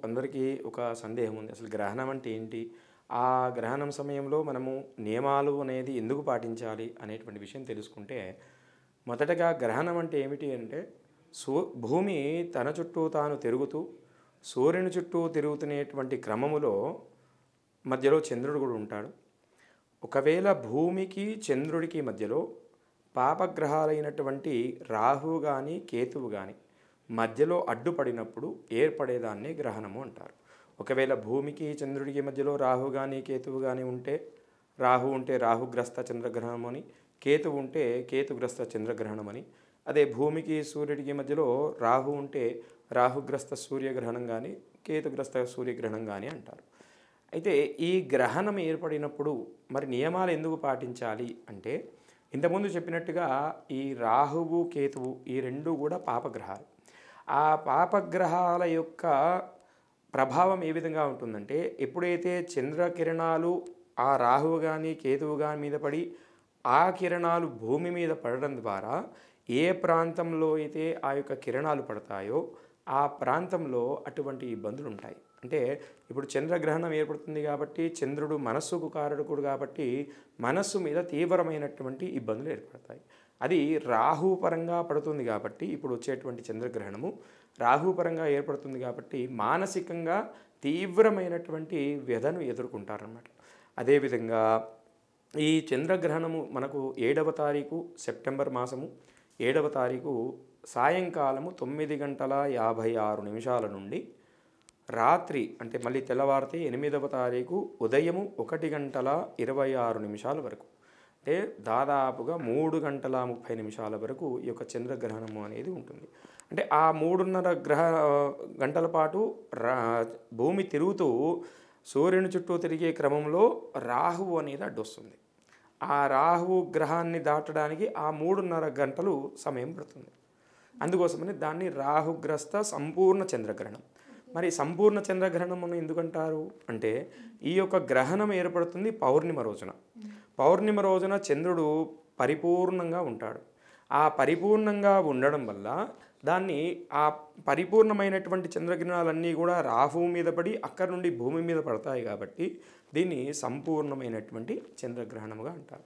అందరికీ ఒక సందేహం ఉంది. అసలు గ్రహణం అంటే ఏంటి? ఆ గ్రహణం సమయంలో మనము నియమాలు అనేది ఎందుకు పాటించాలి అనేటువంటి విషయం తెలుసుకుంటే, మొదటగా గ్రహణం అంటే ఏమిటి అంటే, సూ భూమి తన చుట్టూ తాను తిరుగుతూ, సూర్యుని చుట్టూ తిరుగుతునేటువంటి క్రమములో మధ్యలో చంద్రుడు కూడా ఉంటాడు. ఒకవేళ భూమికి, చంద్రుడికి మధ్యలో పాపగ్రహాలైనటువంటి రాహువు గాని, కేతువు గాని మధ్యలో అడ్డుపడినప్పుడు ఏర్పడేదాన్ని గ్రహణము అంటారు. ఒకవేళ భూమికి, చంద్రుడికి మధ్యలో రాహు గాని, కేతువు గాని ఉంటే, రాహు ఉంటే రాహుగ్రస్త చంద్రగ్రహణం అని, కేతువు ఉంటే కేతుగ్రస్త చంద్రగ్రహణం అని, అదే భూమికి, సూర్యుడికి మధ్యలో రాహు ఉంటే రాహుగ్రస్త సూర్యగ్రహణం కానీ, కేతుగ్రస్త సూర్యగ్రహణం కానీ అంటారు. అయితే ఈ గ్రహణం ఏర్పడినప్పుడు మరి నియమాలు ఎందుకు పాటించాలి అంటే, ఇంతకుముందు చెప్పినట్టుగా ఈ రాహువు, కేతువు ఈ రెండు కూడా పాపగ్రహాలు. ఆ పాపగ్రహాల యొక్క ప్రభావం ఏ విధంగా ఉంటుందంటే, ఎప్పుడైతే చంద్రకిరణాలు ఆ రాహువు కానీ, కేతువు కానీ మీద పడి, ఆ కిరణాలు భూమి మీద పడడం ద్వారా ఏ ప్రాంతంలో అయితే ఆ యొక్క కిరణాలు పడతాయో ఆ ప్రాంతంలో అటువంటి ఇబ్బందులు ఉంటాయి. అంటే ఇప్పుడు చంద్రగ్రహణం ఏర్పడుతుంది కాబట్టి, చంద్రుడు మనస్సుకు కారకుడు కాబట్టి మనస్సు మీద తీవ్రమైనటువంటి ఇబ్బందులు ఏర్పడతాయి. అది రాహుపరంగా పడుతుంది కాబట్టి, ఇప్పుడు వచ్చేటువంటి చంద్రగ్రహణము రాహుపరంగా ఏర్పడుతుంది కాబట్టి మానసికంగా తీవ్రమైనటువంటి వ్యధను ఎదుర్కొంటారన్నమాట. అదేవిధంగా ఈ చంద్రగ్రహణము మనకు 7వ తారీఖు సెప్టెంబర్ మాసము 7వ తారీఖు సాయంకాలము 9:56 నుండి రాత్రి అంటే మళ్ళీ తెల్లవారితే 8వ తారీఖు ఉదయము 1:26 వరకు, అంటే దాదాపుగా 3:30 వరకు ఈ యొక్క చంద్రగ్రహణము అనేది ఉంటుంది. అంటే ఆ 3:30 గంటల పాటు భూమి తిరుగుతూ సూర్యుని చుట్టూ తిరిగే క్రమంలో రాహువు అనేది అడ్డొస్తుంది. ఆ రాహువు గ్రహాన్ని దాటడానికి ఆ 3:30 గంటలు సమయం పడుతుంది. అందుకోసమని దాన్ని రాహుగ్రస్త సంపూర్ణ చంద్రగ్రహణం. మరి సంపూర్ణ చంద్రగ్రహణం అని ఎందుకంటారు అంటే, ఈ యొక్క గ్రహణం ఏర్పడుతుంది పౌర్ణిమ రోజున. పౌర్ణిమ రోజున చంద్రుడు పరిపూర్ణంగా ఉంటాడు. ఆ పరిపూర్ణంగా ఉండడం వల్ల దాన్ని ఆ పరిపూర్ణమైనటువంటి చంద్రకిరణాలన్నీ కూడా రాహువు మీద పడి అక్కడి నుండి భూమి మీద పడతాయి కాబట్టి దీన్ని సంపూర్ణమైనటువంటి చంద్రగ్రహణముగా అంటారు.